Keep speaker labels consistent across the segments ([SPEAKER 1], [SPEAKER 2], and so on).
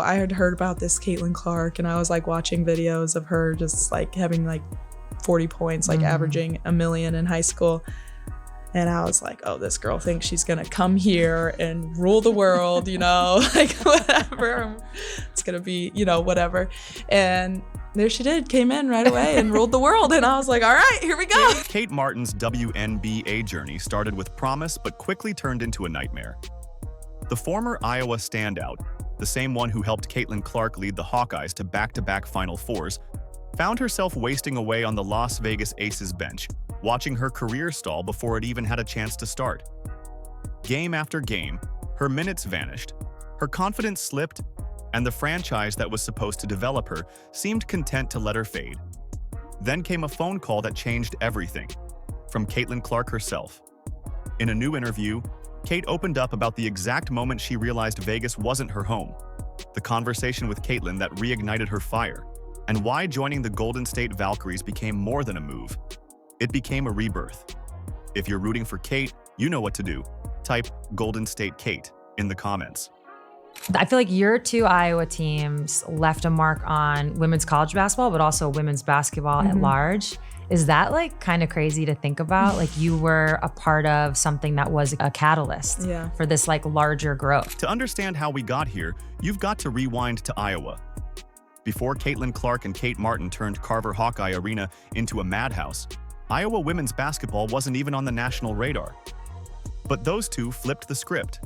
[SPEAKER 1] I had heard about this Caitlin Clark, and I was like watching videos of her just like having like 40 points, like averaging a million in high school. And I was like, oh, this girl thinks she's gonna come here and rule the world, you know, like whatever. It's gonna be, you know, whatever. And there she did, came in right away and ruled the world. And I was like, all right, here we go.
[SPEAKER 2] Kate Martin's WNBA journey started with promise, but quickly turned into a nightmare. The former Iowa standout, the same one who helped Caitlin Clark lead the Hawkeyes to back-to-back Final Fours, found herself wasting away on the Las Vegas Aces bench, watching her career stall before it even had a chance to start. Game after game, her minutes vanished, her confidence slipped, and the franchise that was supposed to develop her seemed content to let her fade. Then came a phone call that changed everything, from Caitlin Clark herself. In a new interview, Kate opened up about the exact moment she realized Vegas wasn't her home, the conversation with Caitlin that reignited her fire, and why joining the Golden State Valkyries became more than a move. It became a rebirth. If you're rooting for Kate, you know what to do. Type Golden State Kate in the comments.
[SPEAKER 3] I feel like your two Iowa teams left a mark on women's college basketball, but also women's basketball at large. Is that like kind of crazy to think about? Like you were a part of something that was a catalyst for this like larger growth.
[SPEAKER 2] To understand how we got here, you've got to rewind to Iowa. Before Caitlin Clark and Kate Martin turned Carver Hawkeye Arena into a madhouse, Iowa women's basketball wasn't even on the national radar. But those two flipped the script.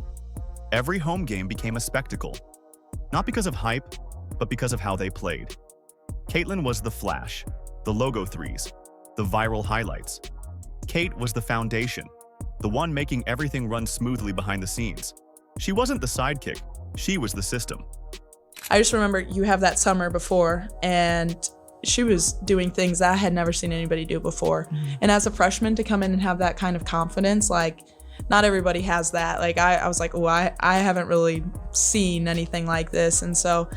[SPEAKER 2] Every home game became a spectacle, not because of hype, but because of how they played. Caitlin was the flash, the logo threes, the viral highlights. Kate was the foundation, the one making everything run smoothly behind the scenes. She wasn't the sidekick, she was the system.
[SPEAKER 1] I just remember you have that summer before, and she was doing things that I had never seen anybody do before. And as a freshman to come in and have that kind of confidence, like not everybody has that. Like I was like, oh, I haven't really seen anything like this. And so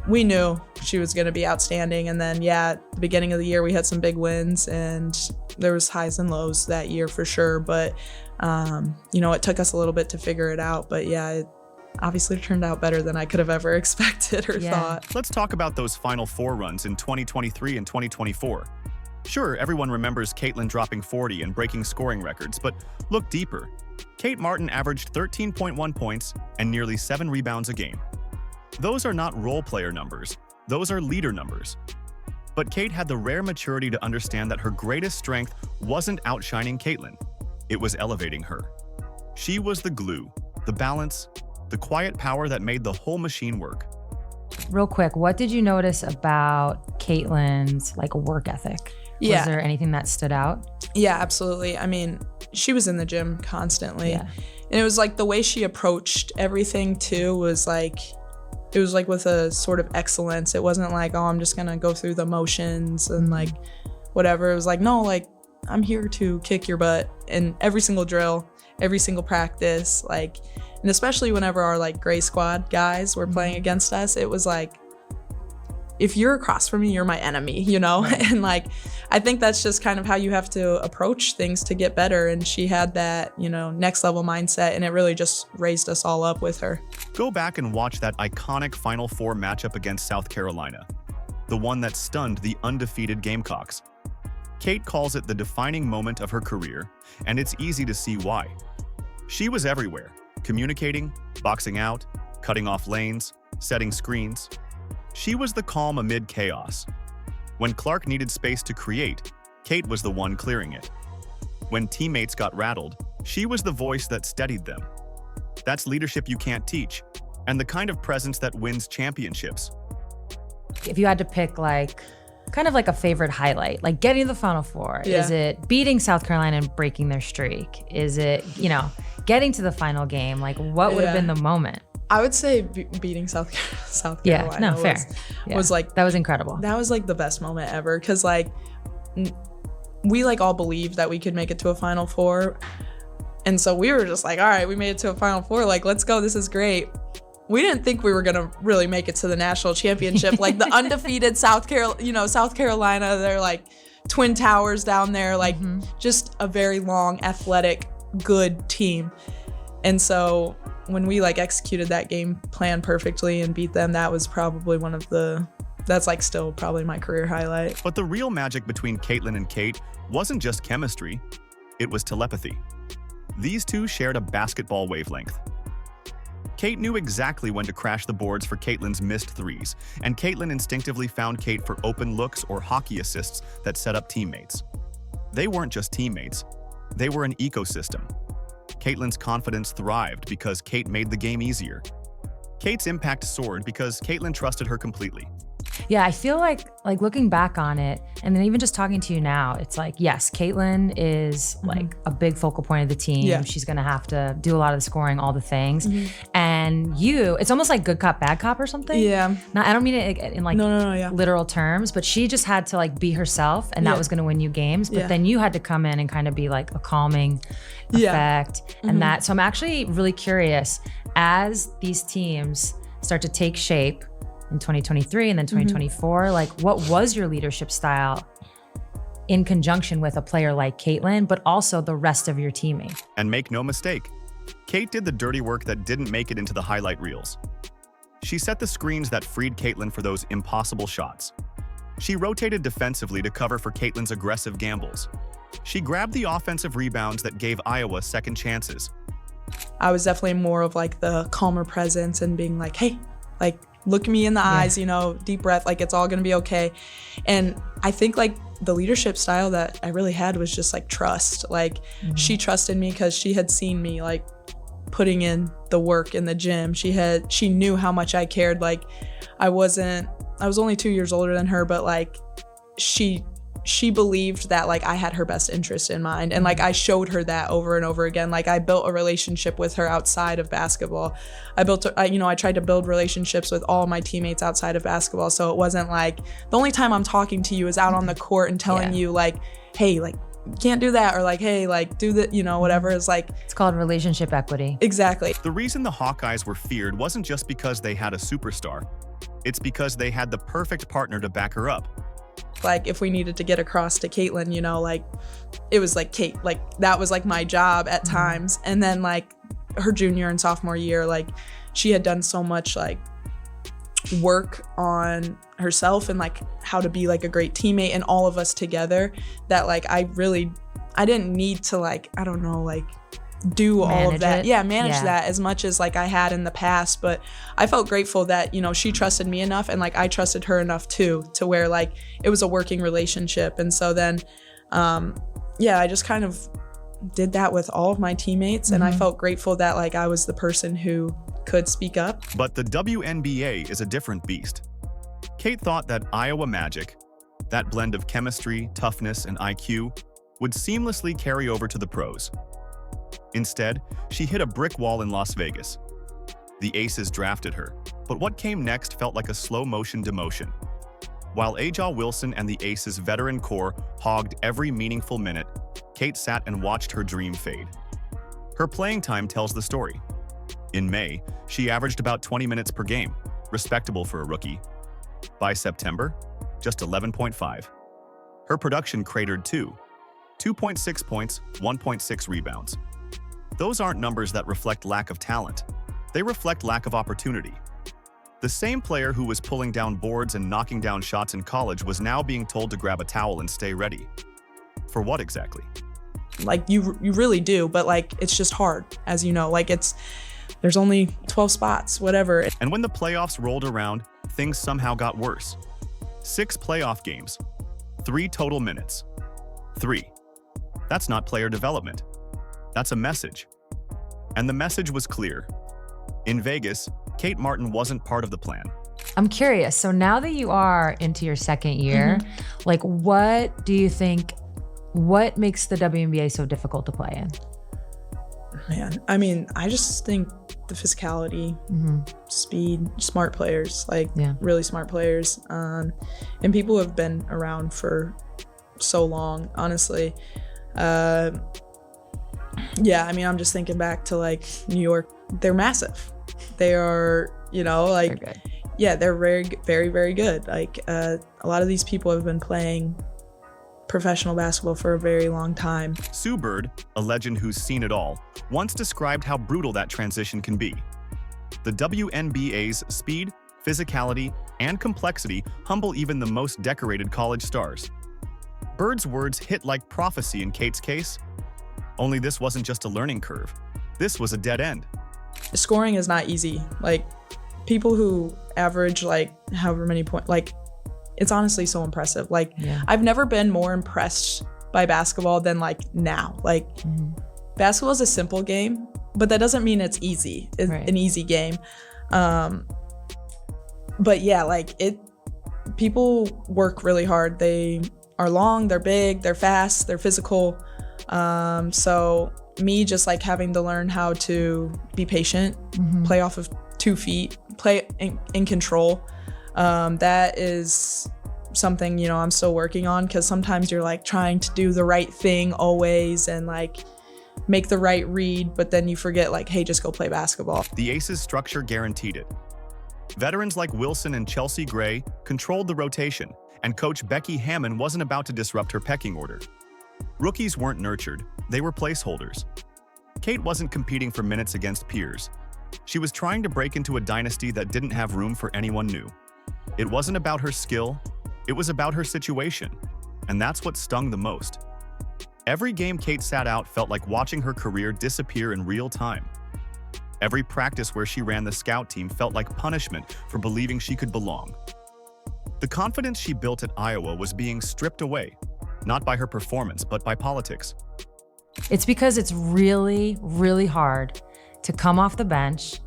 [SPEAKER 1] we knew she was going to be outstanding. And then, at the beginning of the year, we had some big wins, and there was highs and lows that year for sure. But, you know, it took us a little bit to figure it out. But it obviously turned out better than I could have ever expected or thought.
[SPEAKER 2] Let's talk about those Final Four runs in 2023 and 2024. Sure, everyone remembers Caitlin dropping 40 and breaking scoring records, but look deeper. Kate Martin averaged 13.1 points and nearly 7 rebounds a game. Those are not role player numbers, those are leader numbers. But Kate had the rare maturity to understand that her greatest strength wasn't outshining Caitlin, it was elevating her. She was the glue, the balance, the quiet power that made the whole machine work.
[SPEAKER 3] Real quick, what did you notice about Caitlin's like work ethic? Was there anything that stood out?
[SPEAKER 1] Yeah, absolutely. I mean, she was in the gym constantly. And it was like the way she approached everything too was like, it was like with a sort of excellence. It wasn't like, oh, I'm just gonna go through the motions and like whatever. It was like, no, like I'm here to kick your butt in every single drill, every single practice, like, and especially whenever our like gray squad guys were playing against us, it was like, if you're across from me, you're my enemy, you know? And like, I think that's just kind of how you have to approach things to get better. And she had that, you know, next level mindset, and it really just raised us all up with her.
[SPEAKER 2] Go back and watch that iconic Final Four matchup against South Carolina, the one that stunned the undefeated Gamecocks. Kate calls it the defining moment of her career, and it's easy to see why. She was everywhere, communicating, boxing out, cutting off lanes, setting screens. She was the calm amid chaos. When Clark needed space to create, Kate was the one clearing it. When teammates got rattled, she was the voice that steadied them. That's leadership you can't teach, and the kind of presence that wins championships.
[SPEAKER 3] If you had to pick like, kind of like a favorite highlight, like getting to the Final Four, is it beating South Carolina and breaking their streak? Is it, you know, getting to the final game? Like what would have been the moment?
[SPEAKER 1] I would say beating South Carolina.
[SPEAKER 3] Yeah, no, fair.
[SPEAKER 1] Was like,
[SPEAKER 3] that was incredible.
[SPEAKER 1] That was like the best moment ever, because like we like all believed that we could make it to a Final Four, and so we were just like, all right, we made it to a Final Four, like let's go, this is great. We didn't think we were gonna really make it to the national championship. Like the undefeated South Carolina, they're like Twin Towers down there, like just a very long, athletic, good team. And so when we like executed that game plan perfectly and beat them, that was probably that's like still probably my career highlight.
[SPEAKER 2] But the real magic between Caitlin and Kate wasn't just chemistry, it was telepathy. These two shared a basketball wavelength. Kate knew exactly when to crash the boards for Caitlin's missed threes, and Caitlin instinctively found Kate for open looks or hockey assists that set up teammates. They weren't just teammates, they were an ecosystem. Caitlin's confidence thrived because Kate made the game easier. Kate's impact soared because Caitlin trusted her completely.
[SPEAKER 3] Yeah, I feel like looking back on it, and then even just talking to you now, it's like, yes, Caitlin is like a big focal point of the team.
[SPEAKER 1] Yeah.
[SPEAKER 3] She's gonna have to do a lot of the scoring, all the things. And it's almost like good cop, bad cop or something.
[SPEAKER 1] Yeah.
[SPEAKER 3] Now, I don't mean it in like
[SPEAKER 1] No,
[SPEAKER 3] literal terms, but she just had to like be herself, and that was gonna win you games. But then you had to come in and kind of be like a calming effect, and that. So I'm actually really curious, as these teams start to take shape in 2023 and then 2024, like what was your leadership style in conjunction with a player like Caitlin, but also the rest of your teaming?
[SPEAKER 2] And make no mistake, Kate did the dirty work that didn't make it into the highlight reels. She set the screens that freed Caitlin for those impossible shots. She rotated defensively to cover for Caitlin's aggressive gambles. She grabbed the offensive rebounds that gave Iowa second chances.
[SPEAKER 1] I was definitely more of like the calmer presence and being like, hey, like, look me in the eyes, you know, deep breath, like it's all gonna be okay. And I think like the leadership style that I really had was just like trust. Like she trusted me because she had seen me like putting in the work in the gym. She knew how much I cared. Like I was only 2 years older than her, but like she believed that like I had her best interest in mind, and like I showed her that over and over again. Like I built a relationship with her outside of basketball. I tried to build relationships with all my teammates outside of basketball, so it wasn't like the only time I'm talking to you is out on the court and telling you like, hey, like you can't do that, or like, hey, like do that, you know, whatever. Is like,
[SPEAKER 3] it's called relationship equity.
[SPEAKER 1] Exactly.
[SPEAKER 2] The reason the Hawkeyes were feared wasn't just because they had a superstar. It's because they had the perfect partner to back her up.
[SPEAKER 1] Like if we needed to get across to Caitlin, you know, like it was like Kate, like that was like my job at times. And then like her junior and sophomore year, like she had done so much like work on herself and like how to be like a great teammate and all of us together, that like I didn't need to like, I don't know, like do all of that. Manage that as much as like I had in the past. But I felt grateful that, you know, she trusted me enough and like I trusted her enough too, to where like it was a working relationship. And so then I just kind of did that with all of my teammates, and I felt grateful that like I was the person who could speak up.
[SPEAKER 2] But the WNBA is a different beast. Kate thought that Iowa magic, that blend of chemistry, toughness, and IQ, would seamlessly carry over to the pros. Instead, she hit a brick wall in Las Vegas. The Aces drafted her, but what came next felt like a slow-motion demotion. While A'ja Wilson and the Aces' veteran core hogged every meaningful minute, Kate sat and watched her dream fade. Her playing time tells the story. In May, she averaged about 20 minutes per game, respectable for a rookie. By September, just 11.5. Her production cratered too. 2.6 points, 1.6 rebounds. Those aren't numbers that reflect lack of talent. They reflect lack of opportunity. The same player who was pulling down boards and knocking down shots in college was now being told to grab a towel and stay ready. For what exactly?
[SPEAKER 1] Like you really do, but like it's just hard, as you know. Like there's only 12 spots, whatever.
[SPEAKER 2] And when the playoffs rolled around, things somehow got worse. 6 playoff games, 3 total minutes. 3. That's not player development. That's a message. And the message was clear. In Vegas, Kate Martin wasn't part of the plan.
[SPEAKER 3] I'm curious. So now that you are into your second year, like what do you think, what makes the WNBA so difficult to play in?
[SPEAKER 1] Man, I mean, I just think the physicality, speed, smart players, like really smart players, and people who have been around for so long, honestly. I mean, I'm just thinking back to like New York. They're massive. They are, you know, like, they're very, very, very good. Like a lot of these people have been playing professional basketball for a very long time.
[SPEAKER 2] Sue Bird, a legend who's seen it all, once described how brutal that transition can be. The WNBA's speed, physicality, and complexity humble even the most decorated college stars. Bird's words hit like prophecy in Kate's case. Only this wasn't just a learning curve. This was a dead end.
[SPEAKER 1] Scoring is not easy. Like, people who average like however many points, like, it's honestly so impressive. Like, I've never been more impressed by basketball than like now. Like, basketball is a simple game, but that doesn't mean it's easy. It's an easy game. But yeah, like, people work really hard. They are long, they're big, they're fast, they're physical. So me just like having to learn how to be patient, play off of 2 feet, play in control. That is something, you know, I'm still working on, because sometimes you're like trying to do the right thing always and like make the right read, but then you forget like, hey, just go play basketball.
[SPEAKER 2] The Aces' structure guaranteed it. Veterans like Wilson and Chelsea Gray controlled the rotation, and coach Becky Hammon wasn't about to disrupt her pecking order. Rookies weren't nurtured, they were placeholders. Kate wasn't competing for minutes against peers. She was trying to break into a dynasty that didn't have room for anyone new. It wasn't about her skill, it was about her situation. And that's what stung the most. Every game Kate sat out felt like watching her career disappear in real time. Every practice where she ran the scout team felt like punishment for believing she could belong. The confidence she built at Iowa was being stripped away, not by her performance, but by politics.
[SPEAKER 3] It's because it's really, really hard to come off the bench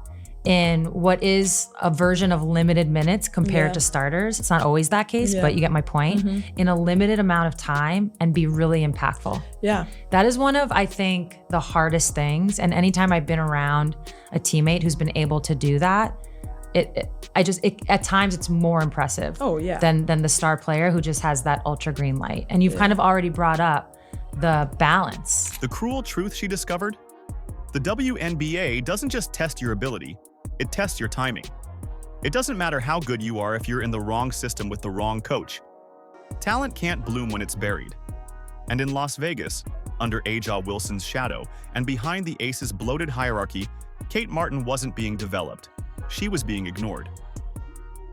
[SPEAKER 3] in what is a version of limited minutes compared to starters. It's not always that case, but you get my point. In a limited amount of time and be really impactful.
[SPEAKER 1] Yeah.
[SPEAKER 3] That is one of, I think, the hardest things. And anytime I've been around a teammate who's been able to do that, at times it's more impressive than the star player who just has that ultra green light. And you've kind of already brought up the balance.
[SPEAKER 2] The cruel truth she discovered? The WNBA doesn't just test your ability, it tests your timing. It doesn't matter how good you are if you're in the wrong system with the wrong coach. Talent can't bloom when it's buried. And in Las Vegas, under A'ja Wilson's shadow and behind the Aces' bloated hierarchy, Kate Martin wasn't being developed. She was being ignored.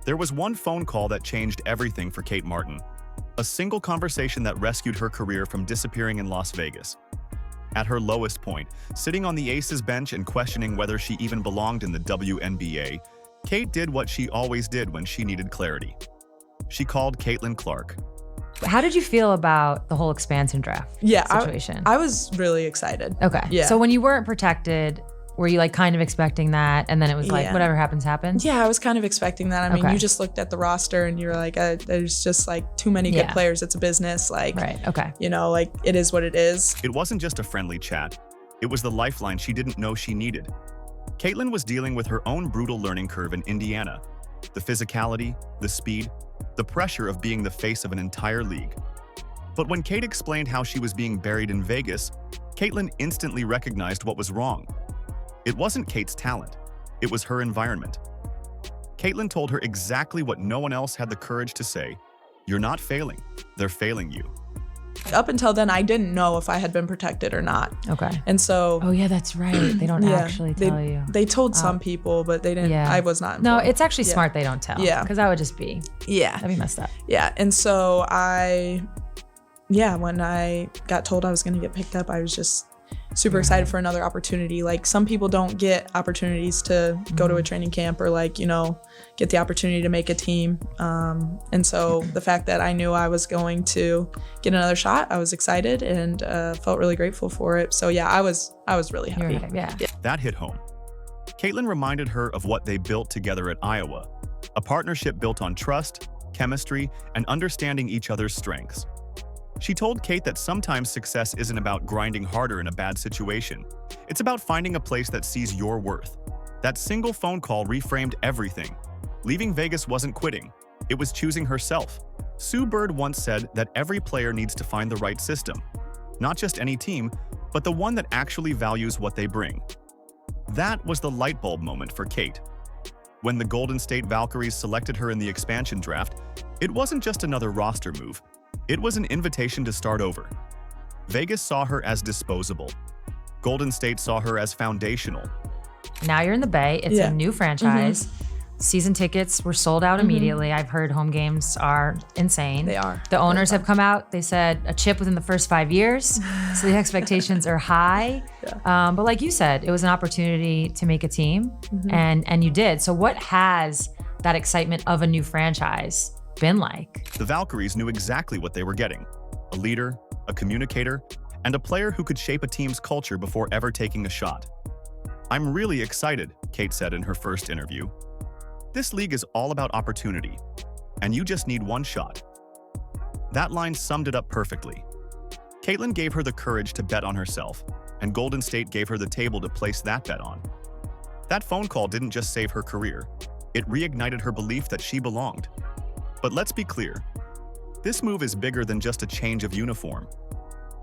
[SPEAKER 2] There was one phone call that changed everything for Kate Martin. A single conversation that rescued her career from disappearing in Las Vegas. At her lowest point, sitting on the Aces bench and questioning whether she even belonged in the WNBA, Kate did what she always did when she needed clarity. She called Caitlin Clark.
[SPEAKER 3] How did you feel about the whole expansion draft situation?
[SPEAKER 1] I was really excited.
[SPEAKER 3] Okay.
[SPEAKER 1] Yeah.
[SPEAKER 3] So when you weren't protected, were you like kind of expecting that? And then it was like, whatever happens, happens?
[SPEAKER 1] Yeah, I was kind of expecting that. I mean, you just looked at the roster and you're like, there's just like too many good players. It's a business. Like, you know, like it is what it is.
[SPEAKER 2] It wasn't just a friendly chat. It was the lifeline she didn't know she needed. Caitlin was dealing with her own brutal learning curve in Indiana. The physicality, the speed, the pressure of being the face of an entire league. But when Kate explained how she was being buried in Vegas, Caitlin instantly recognized what was wrong. It wasn't Kate's talent, it was her environment. Caitlin told her exactly what no one else had the courage to say. You're not failing, they're failing you.
[SPEAKER 1] Up until then, I didn't know if I had been protected or not.
[SPEAKER 3] Okay.
[SPEAKER 1] And so...
[SPEAKER 3] Oh yeah, that's right. They don't actually tell you.
[SPEAKER 1] They told some people, but they didn't. I was not informed.
[SPEAKER 3] No, it's actually smart they don't tell. Yeah. Because that would just be... That'd be messed up.
[SPEAKER 1] Yeah. And so when I got told I was going to get picked up, I was just super excited for another opportunity. Like, some people don't get opportunities to go to a training camp or like, you know, get the opportunity to make a team. And so the fact that I knew I was going to get another shot, I was excited and felt really grateful for it. So yeah, I was really happy.
[SPEAKER 3] Yeah.
[SPEAKER 2] That hit home. Caitlin reminded her of what they built together at Iowa, a partnership built on trust, chemistry, and understanding each other's strengths. She told Kate that sometimes success isn't about grinding harder in a bad situation. It's about finding a place that sees your worth. That single phone call reframed everything. Leaving Vegas wasn't quitting. It was choosing herself. Sue Bird once said that every player needs to find the right system. Not just any team, but the one that actually values what they bring. That was the light bulb moment for Kate. When the Golden State Valkyries selected her in the expansion draft, it wasn't just another roster move. It was an invitation to start over. Vegas saw her as disposable. Golden State saw her as foundational.
[SPEAKER 3] Now you're in the Bay. It's a new franchise. Season tickets were sold out immediately. I've heard home games are insane.
[SPEAKER 1] They are.
[SPEAKER 3] The owners have come out. They said a chip within the first 5 years. So the expectations are high. But like you said, it was an opportunity to make a team, and you did. So what has that excitement of a new franchise been like?
[SPEAKER 2] The Valkyries knew exactly what they were getting. A leader, a communicator, and a player who could shape a team's culture before ever taking a shot. "I'm really excited," Kate said in her first interview. "This league is all about opportunity, and you just need one shot." That line summed it up perfectly. Caitlin gave her the courage to bet on herself, and Golden State gave her the table to place that bet on. That phone call didn't just save her career, it reignited her belief that she belonged. But let's be clear, this move is bigger than just a change of uniform.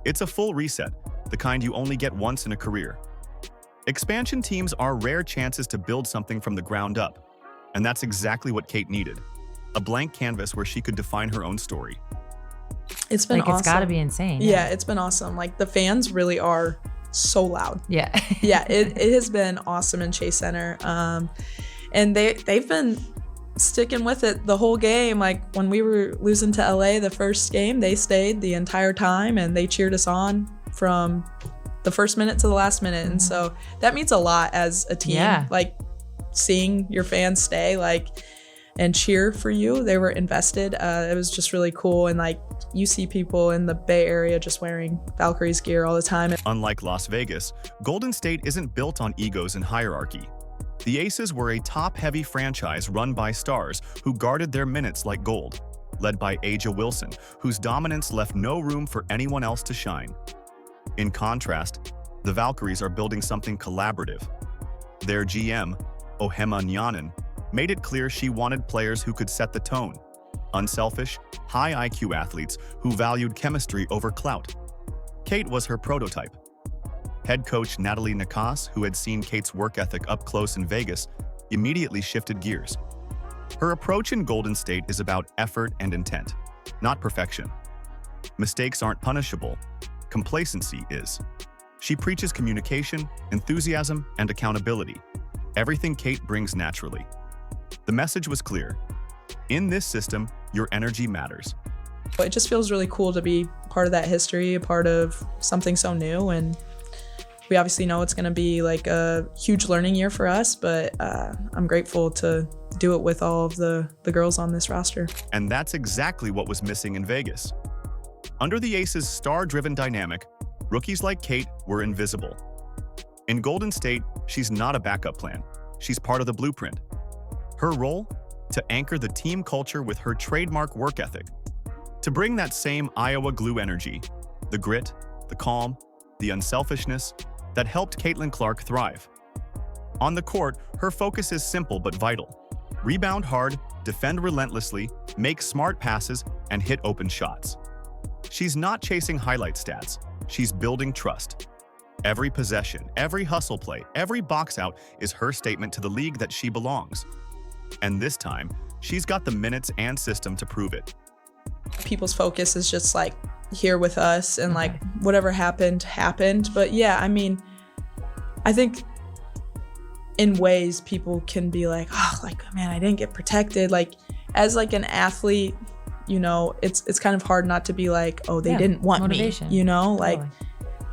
[SPEAKER 2] It's a full reset, the kind you only get once in a career. Expansion teams are rare chances to build something from the ground up, and that's exactly what Kate needed. A blank canvas where she could define her own story.
[SPEAKER 1] It's been awesome.
[SPEAKER 3] It's gotta be insane.
[SPEAKER 1] Yeah, it's been awesome. Like, the fans really are so loud.
[SPEAKER 3] Yeah.
[SPEAKER 1] Yeah, it has been awesome in Chase Center. And they've been sticking with it the whole game. Like, when we were losing to LA the first game, they stayed the entire time and they cheered us on from the first minute to the last minute. And so that means a lot as a team.
[SPEAKER 3] Yeah.
[SPEAKER 1] Like, seeing your fans stay, like, and cheer for you. They were invested. It was just really cool. And like, you see people in the Bay Area just wearing Valkyries gear all the time.
[SPEAKER 2] Unlike Las Vegas, Golden State isn't built on egos and hierarchy. The Aces were a top-heavy franchise run by stars who guarded their minutes like gold, led by A'ja Wilson, whose dominance left no room for anyone else to shine. In contrast, the Valkyries are building something collaborative. Their GM, Ohema Nyanen, made it clear she wanted players who could set the tone, unselfish, high IQ athletes who valued chemistry over clout. Kate was her prototype. Head coach Natalie Nakas, who had seen Kate's work ethic up close in Vegas, immediately shifted gears. Her approach in Golden State is about effort and intent, not perfection. Mistakes aren't punishable. Complacency is. She preaches communication, enthusiasm, and accountability. Everything Kate brings naturally. The message was clear. In this system, your energy matters.
[SPEAKER 1] It just feels really cool to be part of that history, a part of something so new. And we obviously know it's going to be like a huge learning year for us, but I'm grateful to do it with all of the girls on this roster.
[SPEAKER 2] And that's exactly what was missing in Vegas. Under the Aces' star-driven dynamic, rookies like Kate were invisible. In Golden State, she's not a backup plan. She's part of the blueprint. Her role? To anchor the team culture with her trademark work ethic. To bring that same Iowa glue energy, the grit, the calm, the unselfishness that helped Caitlin Clark thrive. On the court, her focus is simple but vital. Rebound hard, defend relentlessly, make smart passes, and hit open shots. She's not chasing highlight stats. She's building trust. Every possession, every hustle play, every box out is her statement to the league that she belongs. And this time, she's got the minutes and system to prove it.
[SPEAKER 1] People's focus is just like here with us and like whatever happened, happened. But yeah, I mean, I think in ways people can be like, oh, like, man, I didn't get protected. Like, as like an athlete, you know, it's kind of hard not to be like, oh, they didn't want
[SPEAKER 3] motivation.
[SPEAKER 1] me, you know, like,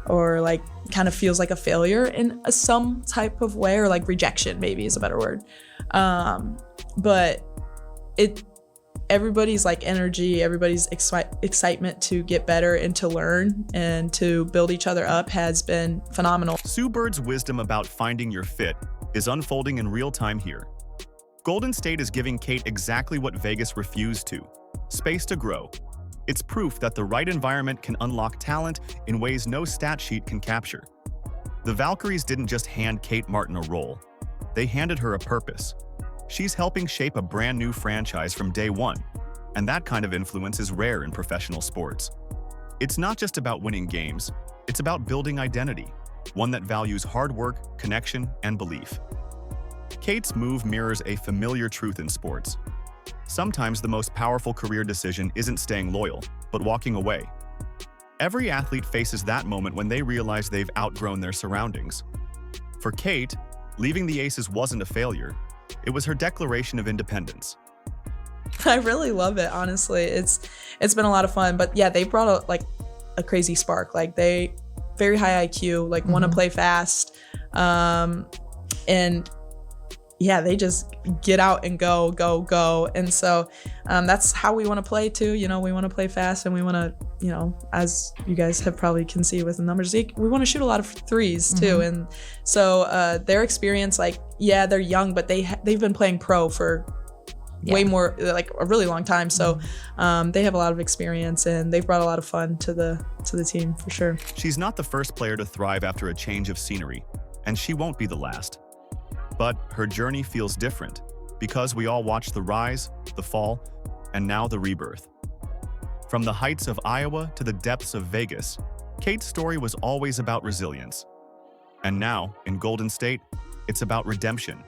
[SPEAKER 1] or like kind of feels like a failure in some type of way, or like rejection maybe is a better word. But everybody's like energy, everybody's excitement to get better and to learn and to build each other up has been phenomenal.
[SPEAKER 2] Sue Bird's wisdom about finding your fit is unfolding in real time here. Golden State is giving Kate exactly what Vegas refused to: space to grow. It's proof that the right environment can unlock talent in ways no stat sheet can capture. The Valkyries didn't just hand Kate Martin a role, they handed her a purpose. She's helping shape a brand new franchise from day one, and that kind of influence is rare in professional sports. It's not just about winning games, it's about building identity, one that values hard work, connection, and belief. Kate's move mirrors a familiar truth in sports. Sometimes the most powerful career decision isn't staying loyal, but walking away. Every athlete faces that moment when they realize they've outgrown their surroundings. For Kate, leaving the Aces wasn't a failure. It was her declaration of independence.
[SPEAKER 1] I really love it, honestly. It's been a lot of fun. But yeah, they brought a crazy spark. Like, they very high IQ, like want to play fast. And yeah, they just get out and go, go, go. And so that's how we want to play too. You know, we want to play fast, and we want to, you know, as you guys have probably can see with the numbers, we want to shoot a lot of threes too. And so their experience, like, yeah, they're young, but they've been playing pro for way more, like a really long time. So they have a lot of experience, and they've brought a lot of fun to the team for sure.
[SPEAKER 2] She's not the first player to thrive after a change of scenery, and she won't be the last. But her journey feels different, because we all watched the rise, the fall, and now the rebirth. From the heights of Iowa to the depths of Vegas, Kate's story was always about resilience. And now, in Golden State, it's about redemption.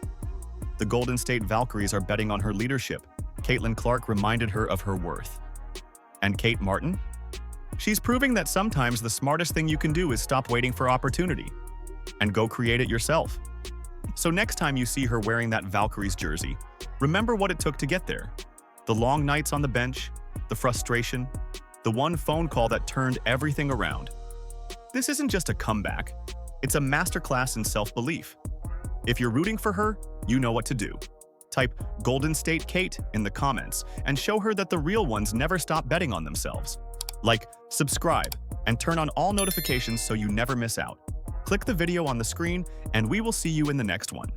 [SPEAKER 2] The Golden State Valkyries are betting on her leadership. Caitlin Clark reminded her of her worth. And Kate Martin? She's proving that sometimes the smartest thing you can do is stop waiting for opportunity and go create it yourself. So next time you see her wearing that Valkyries jersey, remember what it took to get there. The long nights on the bench, the frustration, the one phone call that turned everything around. This isn't just a comeback, it's a masterclass in self-belief. If you're rooting for her, you know what to do. Type Golden State Kate in the comments and show her that the real ones never stop betting on themselves. Like, subscribe, and turn on all notifications so you never miss out. Click the video on the screen, and we will see you in the next one.